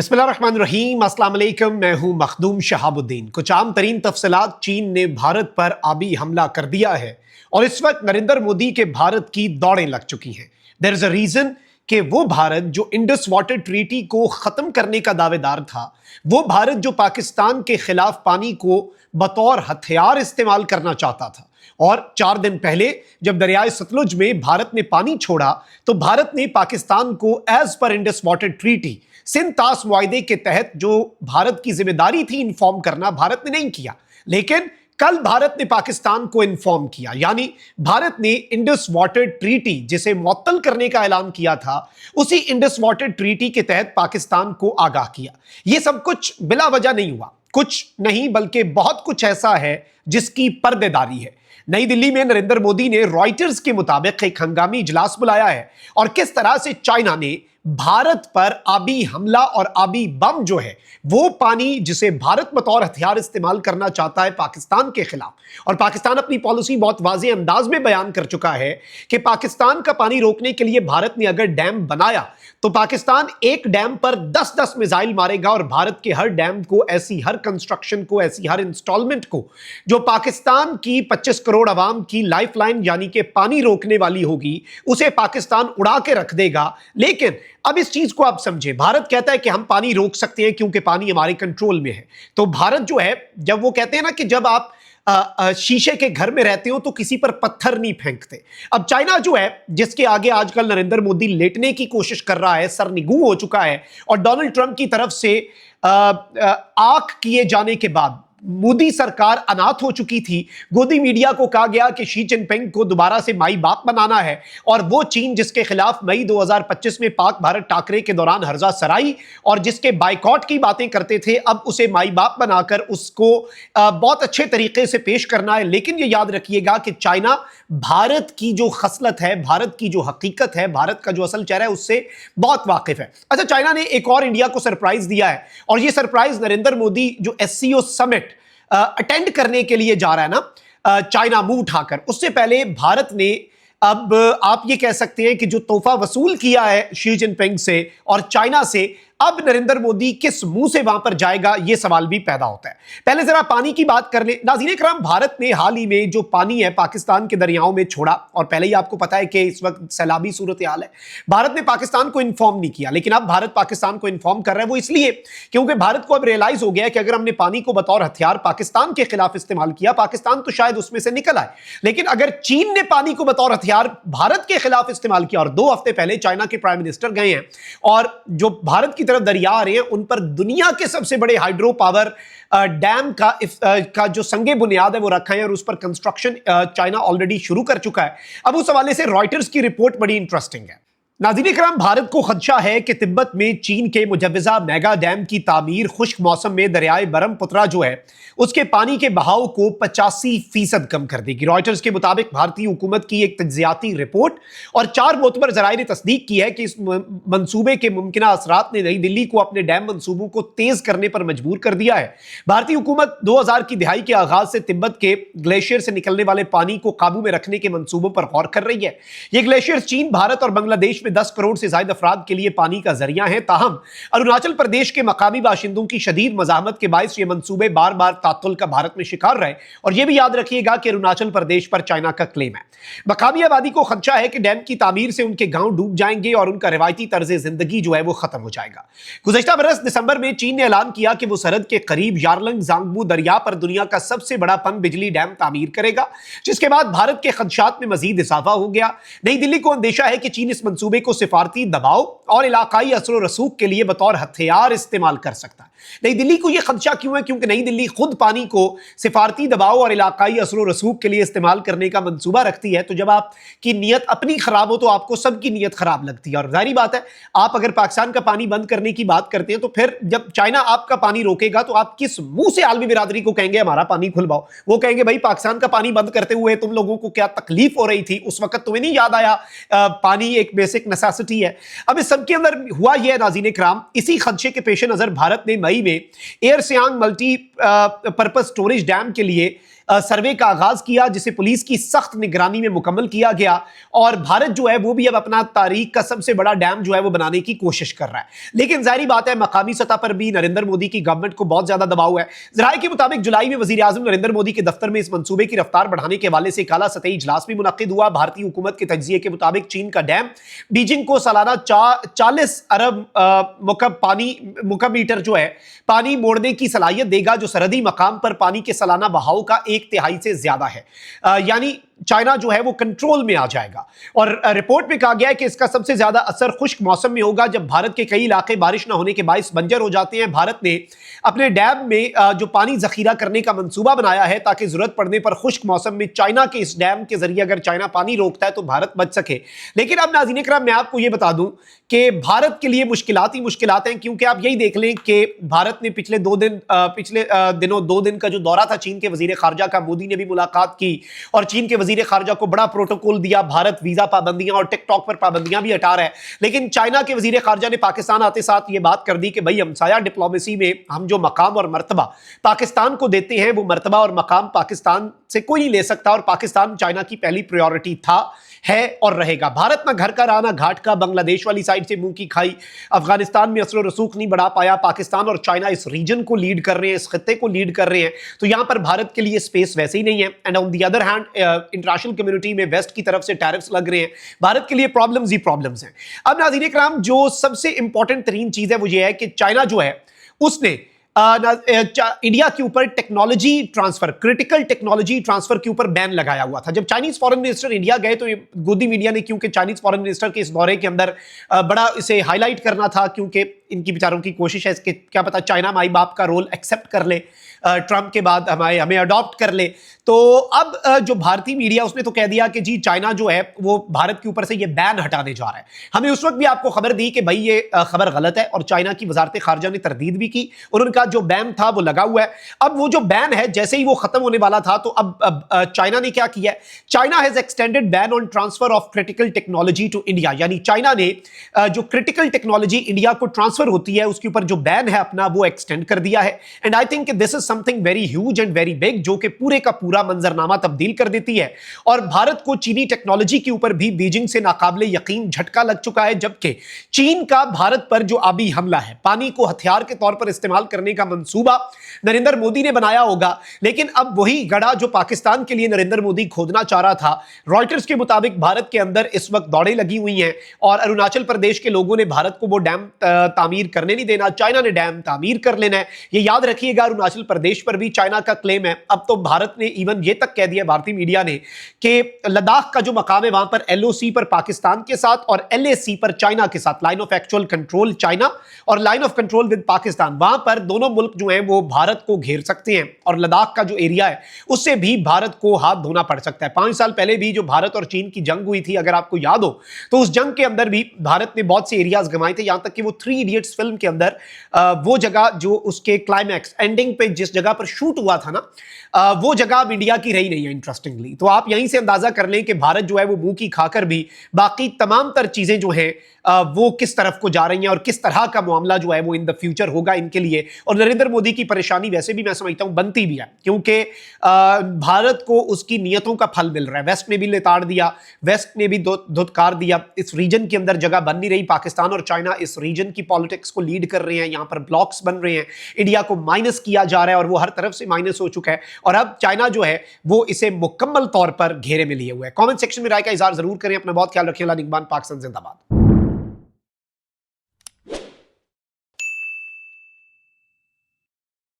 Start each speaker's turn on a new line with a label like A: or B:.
A: बिस्मिल्लाहिर्रहमानिर्रहीम, अस्सलाम वालेकुम। मैं हूं मखदूम शहाबुद्दीन। कुछ आम तरीन तफसीलात। चीन ने भारत पर आबी हमला कर दिया है और इस वक्त नरेंद्र मोदी के भारत की दौड़ें लग चुकी हैं। देयर इज अ रीजन कि वो भारत जो इंडस वाटर ट्रीटी को खत्म करने का दावेदार था, वो भारत जो पाकिस्तान के खिलाफ पानी को बतौर हथियार इस्तेमाल करना चाहता था, और 4 दिन पहले जब दरियाए सतलुज में भारत ने पानी छोड़ा तो भारत ने पाकिस्तान को एज पर इंडस वाटर ट्रीटी सिंतास मुआहदे के तहत जो भारत की जिम्मेदारी थी इन्फॉर्म करना, भारत ने नहीं किया। लेकिन कल भारत ने पाकिस्तान को इन्फॉर्म किया, यानी भारत ने इंडस वाटर ट्रीटी जिसे मुअत्तल करने का ऐलान किया था, उसी इंडस वाटर ट्रीटी के तहत पाकिस्तान को आगाह किया। यह सब कुछ बिला वजह नहीं हुआ, कुछ नहीं बल्कि बहुत कुछ ऐसा है जिसकी पर्देदारी है। नई दिल्ली में नरेंद्र मोदी ने रॉयटर्स के मुताबिक एक हंगामी इजलास बुलाया है और किस तरह से चाइना ने भारत पर आबी हमला और आबी बम जो है वो पानी जिसे भारत बतौर हथियार इस्तेमाल करना चाहता है पाकिस्तान के खिलाफ, और पाकिस्तान अपनी पॉलिसी बहुत वाज़ेह अंदाज में बयान कर चुका है कि पाकिस्तान का पानी रोकने के लिए भारत ने अगर डैम बनाया तो पाकिस्तान एक डैम पर 10-10 मिसाइल मारेगा और भारत के हर डैम को, ऐसी हर कंस्ट्रक्शन को, ऐसी हर इंस्टॉलमेंट को जो पाकिस्तान की 25 करोड़ अवाम की लाइफलाइन यानी कि पानी रोकने वाली होगी, उसे पाकिस्तान उड़ा के रख देगा। लेकिन अब इस चीज को आप समझे, भारत कहता है कि हम पानी रोक सकते हैं क्योंकि पानी हमारे कंट्रोल में है। तो भारत जो है, जब वो कहते हैं ना कि जब आप शीशे के घर में रहते हो तो किसी पर पत्थर नहीं फेंकते। अब चाइना जो है, जिसके आगे आजकल नरेंद्र मोदी लेटने की कोशिश कर रहा है, सरनिगू हो चुका है, और डोनाल्ड ट्रंप की तरफ से आंख किए जाने के बाद मोदी सरकार अनाथ हो चुकी थी। गोदी मीडिया को कहा गया कि शी जिनपिंग को दोबारा से माई बाप बनाना है, और वो चीन जिसके खिलाफ मई 2025 में पाक भारत टाकरे के दौरान हर्जा सराई और जिसके बाइकॉट की बातें करते थे, अब उसे माई बाप बनाकर उसको बहुत अच्छे तरीके से पेश करना है। लेकिन ये याद रखिएगा कि चाइना भारत की जो खसलत है, भारत की जो हकीकत है, भारत का जो असल चेहरा है, उससे बहुत वाकिफ है। अच्छा, चाइना ने एक और इंडिया को सरप्राइज दिया है, और ये सरप्राइज नरेंद्र मोदी जो एससीओ समिट अटेंड करने के लिए जा रहा है ना, चाइना मुंह उठाकर, उससे पहले भारत ने अब आप ये कह सकते हैं कि जो तोहफा वसूल किया है शी जिनपिंग से और चाइना से, अब नरेंद्र मोदी किस मुंह से वहां पर जाएगा, यह सवाल भी पैदा होता है। पहले जरा पानी की बात कर ले। नाज़रीन इकराम, भारत ने हाल ही में जो पानी है पाकिस्तान के दरियाओं में छोड़ा, और पहले ही आपको पता है कि इस वक्त सैलाबी सूरत हाल है। भारत ने पाकिस्तान को इन्फॉर्म नहीं किया, लेकिन अब भारत पाकिस्तान को इन्फॉर्म कर रहा है। वो इसलिए क्योंकि भारत को अब रियलाइज हो गया है कि अगर हमने पानी को बतौर हथियार पाकिस्तान के खिलाफ इस्तेमाल किया, पाकिस्तान तो शायद उसमें से निकल आए, लेकिन अगर चीन ने पानी को बतौर हथियार भारत के खिलाफ इस्तेमाल किया, और 2 हफ्ते पहले चाइना के प्राइम मिनिस्टर गए हैं और जो भारत की तरफ दरिया आ रहे हैं उन पर दुनिया के सबसे बड़े हाइड्रो पावर डैम का जो संगे बुनियाद है वो रखा है, और उस पर कंस्ट्रक्शन चाइना ऑलरेडी शुरू कर चुका है। अब उस हवाले से रॉयटर्स की रिपोर्ट बड़ी इंटरेस्टिंग है। नाज़रीन इकराम, भारत को खदशा है कि तिब्बत में चीन के मुजव्वजा मेगा डैम की तामीर खुश्क मौसम में दरियाए ब्रह्मपुत्रा जो है उसके पानी के बहाव को 85% कम कर देगी। रॉयटर्स के मुताबिक भारतीय हुकूमत की एक तज्जियाती रिपोर्ट और 4 मोतबर जराए ने तस्दीक की है कि इस मंसूबे के मुमकिन असरात ने नई दिल्ली को अपने डैम मंसूबों को तेज करने पर मजबूर कर दिया है। भारतीय हुकूमत 2000 की दिहाई के आगाज से तिब्बत के ग्लेशियर से निकलने वाले पानी को काबू में रखने के मंसूबों पर गौर कर रही है। ये ग्लेशियर चीन, भारत और बांग्लादेश में 10 करोड़ से ज्यादा अफराद के लिए पानी का जरिया है। ताहम अरुणाचल प्रदेश के मकामी बाशिंदों की शदीद मज़ाहमत के बायस ये मंसूबे बार बार तातुल का भारत में शिकार रहे, और यह भी याद रखिएगा कि अरुणाचल प्रदेश पर चाइना का क्लेम है। मकामी आबादी को खदशा है कि डैम की तामीर से उनके गांव डूब जाएंगे और उनका रिवायती तर्ज जिंदगी जो है वो खत्म हो जाएगा। गुज़श्ता बरस दिसंबर में चीन ने ऐलान किया कि वो सरहद के करीब यारलंग जांगबू दरिया पर दुनिया का सबसे बड़ा पन बिजली डैम तामीर करेगा, जिसके बाद भारत के खदशात में मजीद इजाफा हो गया। नई दिल्ली को अंदेशा है कि चीन इस मंसूबे को सिफारती दबाव और इलाकाई असर रसूख के लिए बतौर हथियार इस्तेमाल कर सकता है। नई दिल्ली को यह खदशा क्यों है? क्योंकि नई दिल्ली खुद पानी को सिफारती दबाव और इलाकाई असर रसूख के लिए इस्तेमाल करने का मंसूबा रखती है। तो जब आपकी नीयत अपनी खराब हो तो आपको सबकी नीयत खराब लगती है, और जाहिर बात है आप अगर पाकिस्तान का पानी बंद करने की बात करते हैं तो फिर जब चाइना आपका पानी रोकेगा तो आप किस मुंह से आलमी बिरादरी को कहेंगे हमारा पानी खुलवाओ? वो कहेंगे भाई पाकिस्तान का पानी बंद करते हुए तुम लोगों को क्या तकलीफ हो रही थी, उस वक्त तुम्हें नहीं याद आया पानी एक बेसिक नेसेसिटी है। अब इस सबके अंदर हुआ यह नाज़रीन इकराम, इसी खदशे के पेश नजर भारत ने मई में air Siang multi purpose storage dam के लिए सर्वे का आगाज किया, जिसे पुलिस की सख्त निगरानी में मुकम्मल किया गया। और भारत जो है वो भी अब अपना तारीख का सबसे बड़ा डैम जो है वो बनाने की कोशिश कर रहा है। लेकिन जाहिर बात है, मकामी सतह पर भी नरेंद्र मोदी की गवर्नमेंट को बहुत ज्यादा दबाव है। जराये के मुताबिक जुलाई में वजीर आजम नरेंद्र मोदी के दफ्तर में इस मंसूबे की रफ्तार बढ़ाने के हवाले से काला सतही इजलास भी मुनक्किद हुआ। भारतीय हुकूमत के तज्जिए के मुताबिक चीन का डैम बीजिंग को सालाना 40 अरब मुकब मीटर जो है पानी मोड़ने की सलाहियत देगा, जो सरहदी मकाम पर पानी के सालाना बहाव का 1/3 से ज्यादा है। यानी चाइना जो है वो कंट्रोल में आ जाएगा। और रिपोर्ट में कहा गया है कि इसका सबसे ज्यादा असर खुश्क मौसम में होगा, जब भारत के कई इलाके बारिश न होने के बायस बंजर हो जाते हैं। भारत ने अपने डैम में जो पानी जखीरा करने का मंसूबा बनाया है, ताकि जरूरत पड़ने पर खुश्क मौसम में चाइना के इस डैम के जरिए अगर चाइना पानी रोकता है तो भारत बच सके। लेकिन अब नाज़रीन इकराम, मैं आपको यह बता दूं कि भारत के लिए मुश्किलात ही मुश्किलात हैं, क्योंकि आप यही देख लें कि भारत ने पिछले दिनों 2 दिन का जो दौरा था चीन के वजीर खारजा का, मोदी ने भी मुलाकात की और चीन के वजीर खारजा को बड़ा प्रोटोकॉल दिया। भारत वीजा पाबंदियां और टिकटॉक पर पाबंदियां भी हटा रहा है। लेकिन चाइना के वजीर खारजा ने पाकिस्तान आते साथ ये बात कर दी कि भाई, हमसाया डिप्लोमेसी में हम जो मकाम और मर्तबा पाकिस्तान को देते हैं, वो मर्तबा और मकाम पाकिस्तान से कोई नहीं ले सकता, और पाकिस्तान चाइना की पहली प्रायोरिटी था, है और रहेगा। भारत ना घर का रहा ना घाट का, बांग्लादेश वाली साइड से मुंह की खाई, अफगानिस्तान में असर रसूख नहीं बढ़ा पाया। पाकिस्तान और चाइना इस रीजन को लीड कर रहे हैं, इस खत्ते को लीड कर रहे हैं, तो यहां पर भारत के लिए स्पेस वैसे ही नहीं है। And on the other hand, international community में वेस्ट की तरफ से टैरिफ्स लग रहे हैं, भारत के लिए प्रॉब्लम्स ही प्रॉब्लम्स हैं। अब नाज़रीन इकराम, जो सबसे इंपॉर्टेंट तरीन चीज है वो ये है कि चाइना जो है उसने इंडिया के ऊपर technology transfer, critical technology transfer के ऊपर बैन लगाया हुआ था। जब चाइनीज फॉरेन मिनिस्टर इंडिया गए तो गोदी मीडिया ने, क्योंकि चाइनीज फॉरेन मिनिस्टर के इस दौरे के अंदर बड़ा इसे हाईलाइट करना था, क्योंकि इनकी बेचारों की कोशिश है इसके, क्या पता चाइना माई बाप का रोल एक्सेप्ट कर ले, ट्रंप के बाद हमें अडॉप्ट कर ले। तो अब जो भारतीय मीडिया, उसने तो कह दिया कि जी चाइना जो है वो भारत के ऊपर से ये बैन हटाने जा रहा है। हमें उस वक्त भी आपको खबर दी कि भाई ये खबर गलत है, और चाइना की वजारत खारजा ने तरदीद भी की, और उनका जो बैन था वो लगा हुआ है। अब वो जो बैन है, जैसे ही वो खत्म होने वाला था, तो अब चाइना ने क्या किया है, China has extended ban on transfer of critical technology to India. यानी चाइना ने जो क्रिटिकल टेक्नोलॉजी इंडिया को ट्रांसफर होती है उसके ऊपर जो बैन है अपना, वो एक्सटेंड कर दिया है। And I think this is something very huge and very big, जो कि पूरे का पूरा मंजरनामा तब्दील कर देती है। और भारत को चीनी टेक्नोलॉजी के ऊपर भी बीजिंग से नाकाबिले यकीन झटका लग चुका है, जबकि चीन का भारत पर जो आबी हमला है, पानी को हथियार के तौर पर इस्तेमाल करने का मंसूबा नरेंद्र मोदी ने बनाया होगा, लेकिन अब वही गड़ा जो पाकिस्तान के लिए नरेंद्र मोदी खोदना चाह रहा था। रॉयटर्स के मुताबिक भारत के अंदर इस वक्त दौड़ें लगी हुई हैं, और अरुणाचल प्रदेश के लोगों ने भारत को वो डैम तामीर करने नहीं देना, चाइना ने डैम तामीर कर लेना है। ये याद रखिएगा, अरुणाचल प्रदेश पर भी चाइना का क्लेम है। अब तो भारत ने इवन ये तक कह दिया, भारतीय मीडिया ने, कि लद्दाख का जो मकाम है वहां पर LOC पर पाकिस्तान के साथ और LAC पर चाइना के साथ, line of actual control China और line of control with Pakistan, वहां पर दोनों मुल्क जो हैं वो भारत को घेर सकते हैं, और लद्दाख का जो एरिया है उससे भी भारत को हाथ धोना पड़ सकता है। 5 साल पहले भी जो भारत और चीन की जंग हुई थी, अगर आपको याद हो, तो उस जंग के अंदर भी भारत ने बहुत से एरियाज गंवाए थे, यहां तक कि वो 3 इडियट्स फिल्म के अंदर वो जगह जो उसके क्लाइमैक्स एंडिंग पे जिस जगह पर शूट हुआ था ना, वो जगह अब इंडिया की रही नहीं है, इंटरेस्टिंगली। तो आप यहीं से अंदाजा कर लें कि भारत जो है वो मुंह की खाकर भी बाकी तमाम तर चीजें जो हैं वो किस तरफ को जा रही हैं, और किस तरह का मामला जो है वो इन द फ्यूचर होगा इनके लिए। और नरेंद्र मोदी की परेशानी वैसे भी मैं समझता हूं बनती भी है, क्योंकि भारत को उसकी नियतों का फल मिल रहा है। वेस्ट ने भी लेताड़ दिया, वेस्ट ने भी धुतकार दिया, इस रीजन के अंदर जगह बन नहीं रही। पाकिस्तान और चाइना इस रीजन की पॉलिटिक्स को लीड कर रहे हैं, यहां पर ब्लॉक्स बन रहे हैं, इंडिया को माइनस किया जा रहा है, और वो हर तरफ से माइनस हो चुका है। और अब चाइना जो है वो इसे मुकम्मल तौर पर घेरे में लिए हुए है। कमेंट सेक्शन में राय का इजहार जरूर करें। अपना बहुत ख्याल रखें। अल्लाह निगहबान। पाकिस्तान जिंदाबाद।